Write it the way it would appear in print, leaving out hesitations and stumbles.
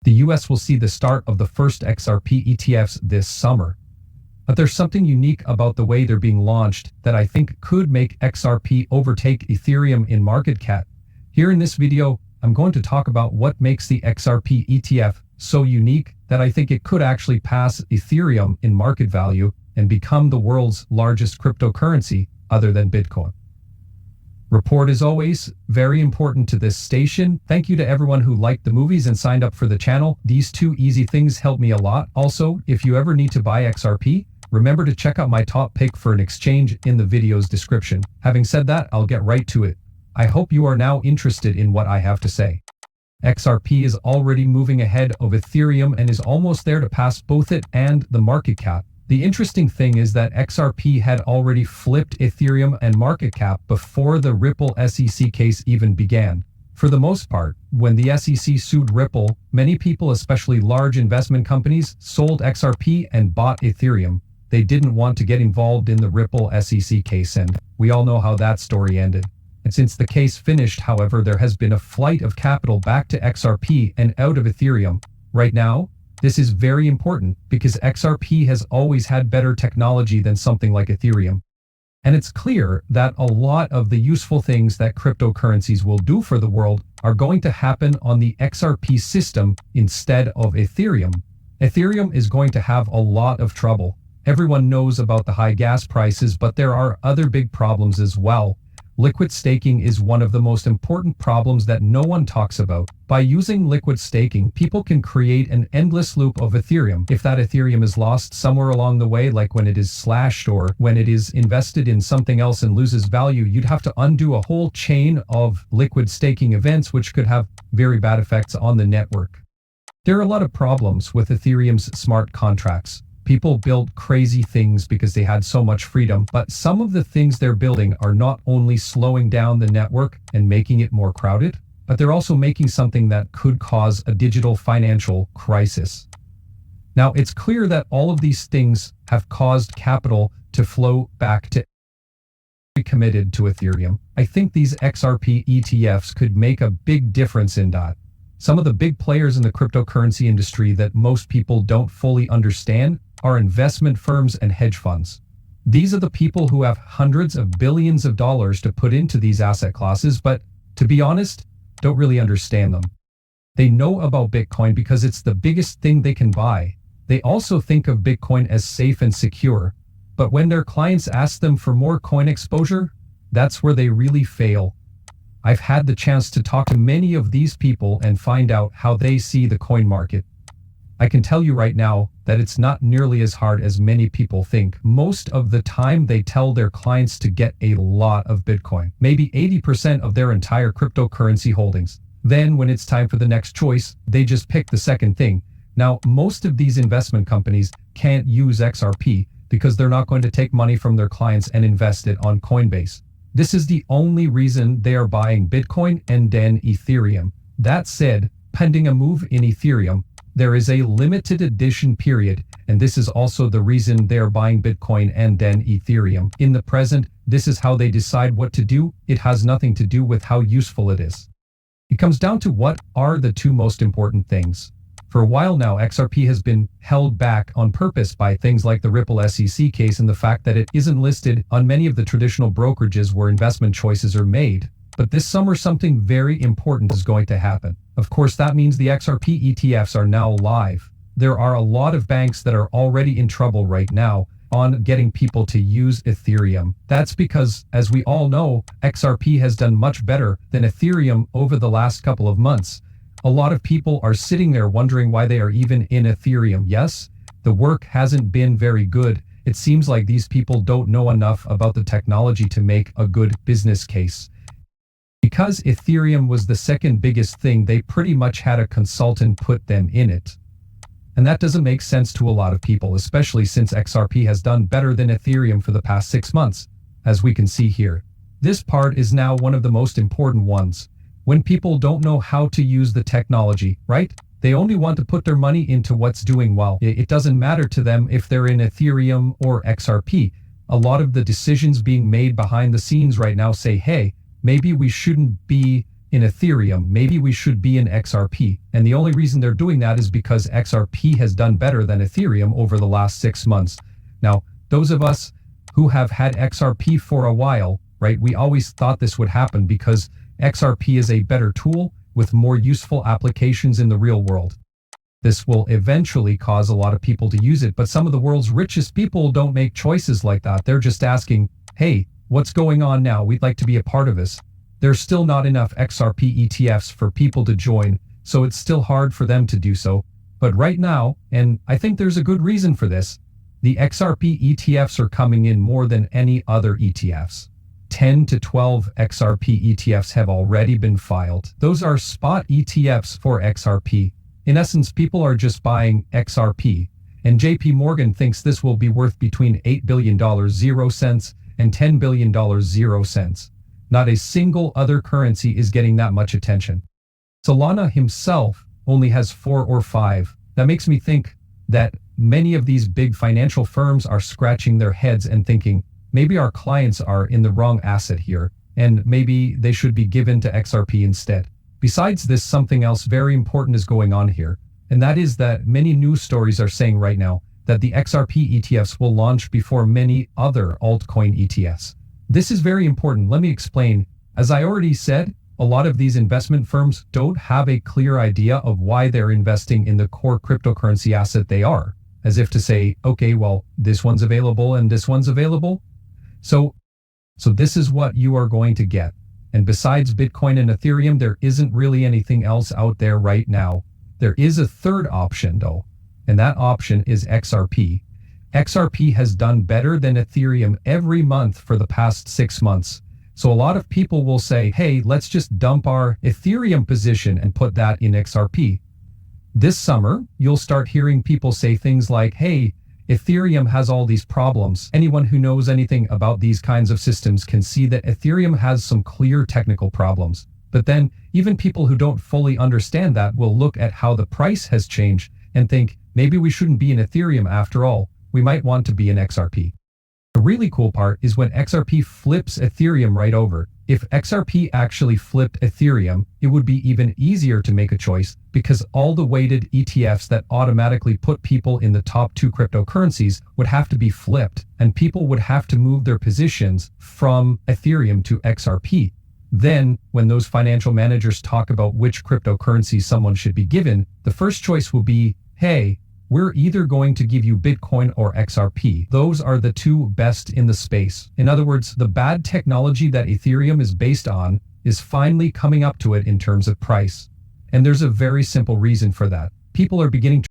The US will see the start of the first XRP ETFs this summer. But there's something unique about the way they're being launched that I think could make XRP overtake Ethereum in market cap. Here in this video, I'm going to talk about what makes the XRP ETF so unique that I think it could actually pass Ethereum in market value and become the world's largest cryptocurrency other than Bitcoin. Report is always very important to this station. Thank you to everyone who liked the movies and signed up for the channel. These two easy things help me a lot. Also, if you ever need to buy XRP, remember to check out my top pick for an exchange in the video's description. Having said that, I'll get right to it. I hope you are now interested in what I have to say. XRP is already moving ahead of Ethereum and is almost there to pass both it and the market cap. The interesting thing is that XRP had already flipped Ethereum and market cap before the Ripple SEC case even began. For the most part, when the SEC sued Ripple, many people, especially large investment companies, sold XRP and bought Ethereum. They didn't want to get involved in the Ripple SEC case, and we all know how that story ended. And since the case finished, however, there has been a flight of capital back to XRP and out of Ethereum. Right now, this is very important because XRP has always had better technology than something like Ethereum. And it's clear that a lot of the useful things that cryptocurrencies will do for the world are going to happen on the XRP system instead of Ethereum. Ethereum is going to have a lot of trouble. Everyone knows about the high gas prices, but there are other big problems as well. Liquid staking is one of the most important problems that no one talks about. By using liquid staking, people can create an endless loop of Ethereum. If that Ethereum is lost somewhere along the way, like when it is slashed or when it is invested in something else and loses value, you'd have to undo a whole chain of liquid staking events, which could have very bad effects on the network. There are a lot of problems with Ethereum's smart contracts. People build crazy things because they had so much freedom, but some of the things they're building are not only slowing down the network and making it more crowded, but they're also making something that could cause a digital financial crisis. Now, it's clear that all of these things have caused capital to flow back to committed to Ethereum. I think these XRP ETFs could make a big difference in that. Some of the big players in the cryptocurrency industry that most people don't fully understand are investment firms and hedge funds. These are the people who have hundreds of billions of dollars to put into these asset classes, but to be honest, don't really understand them. They know about Bitcoin because it's the biggest thing they can buy. They also think of Bitcoin as safe and secure, but when their clients ask them for more coin exposure, that's where they really fail. I've had the chance to talk to many of these people and find out how they see the coin market. I can tell you right now that it's not nearly as hard as many people think. Most of the time they tell their clients to get a lot of Bitcoin, maybe 80% of their entire cryptocurrency holdings. Then when it's time for the next choice, they just pick the second thing. Now, most of these investment companies can't use XRP because they're not going to take money from their clients and invest it on Coinbase. This is the only reason they are buying Bitcoin and then Ethereum. That said, pending a move in Ethereum, there is a limited edition period, and this is also the reason they're buying Bitcoin and then Ethereum. In the present, this is how they decide what to do. It has nothing to do with how useful it is. It comes down to what are the two most important things. For a while now, XRP has been held back on purpose by things like the Ripple SEC case and the fact that it isn't listed on many of the traditional brokerages where investment choices are made. But this summer, something very important is going to happen. Of course, that means the XRP ETFs are now live. There are a lot of banks that are already in trouble right now on getting people to use Ethereum. That's because, as we all know, XRP has done much better than Ethereum over the last couple of months. A lot of people are sitting there wondering why they are even in Ethereum. Yes, the work hasn't been very good. It seems like these people don't know enough about the technology to make a good business case. Because Ethereum was the second biggest thing, they pretty much had a consultant put them in it. And that doesn't make sense to a lot of people, especially since XRP has done better than Ethereum for the past 6 months, as we can see here. This part is now one of the most important ones. When people don't know how to use the technology, right? They only want to put their money into what's doing well. It doesn't matter to them if they're in Ethereum or XRP. A lot of the decisions being made behind the scenes right now say, hey, maybe we shouldn't be in Ethereum, maybe we should be in XRP. And the only reason they're doing that is because XRP has done better than Ethereum over the last 6 months. Now, those of us who have had XRP for a while, right, we always thought this would happen because XRP is a better tool with more useful applications in the real world. This will eventually cause a lot of people to use it, but some of the world's richest people don't make choices like that. They're just asking, hey, what's going on now? We'd like to be a part of this. There's still not enough XRP ETFs for people to join, so it's still hard for them to do so. But right now, and I think there's a good reason for this, the XRP ETFs are coming in more than any other ETFs. 10 to 12 XRP ETFs have already been filed. Those are spot ETFs for XRP. In essence, people are just buying XRP, and JP Morgan thinks this will be worth between $8 billion 0 cents and $10 billion 0 cents. Not a single other currency is getting that much attention. Solana himself only has 4 or 5. That makes me think that many of these big financial firms are scratching their heads and thinking, maybe our clients are in the wrong asset here, and maybe they should be given to XRP instead. Besides this, something else very important is going on here, and that is that many news stories are saying right now that the XRP ETFs will launch before many other altcoin ETFs. This is very important. Let me explain. As I already said, a lot of these investment firms don't have a clear idea of why they're investing in the core cryptocurrency asset they are, as if to say, okay, well, this one's available and this one's available. So this is what you are going to get. And besides Bitcoin and Ethereum, there isn't really anything else out there right now. There is a third option though, and that option is XRP. XRP has done better than Ethereum every month for the past 6 months. So a lot of people will say, hey, let's just dump our Ethereum position and put that in XRP. This summer, you'll start hearing people say things like, hey, Ethereum has all these problems. Anyone who knows anything about these kinds of systems can see that Ethereum has some clear technical problems. But then even people who don't fully understand that will look at how the price has changed and think, maybe we shouldn't be in Ethereum after all. We might want to be in XRP. The really cool part is when XRP flips Ethereum right over. If XRP actually flipped Ethereum, it would be even easier to make a choice because all the weighted ETFs that automatically put people in the top 2 cryptocurrencies would have to be flipped, and people would have to move their positions from Ethereum to XRP. Then, when those financial managers talk about which cryptocurrency someone should be given, the first choice will be, hey, we're either going to give you Bitcoin or XRP. Those are the 2 best in the space. In other words, the bad technology that Ethereum is based on is finally coming up to it in terms of price. And there's a very simple reason for that. People are beginning to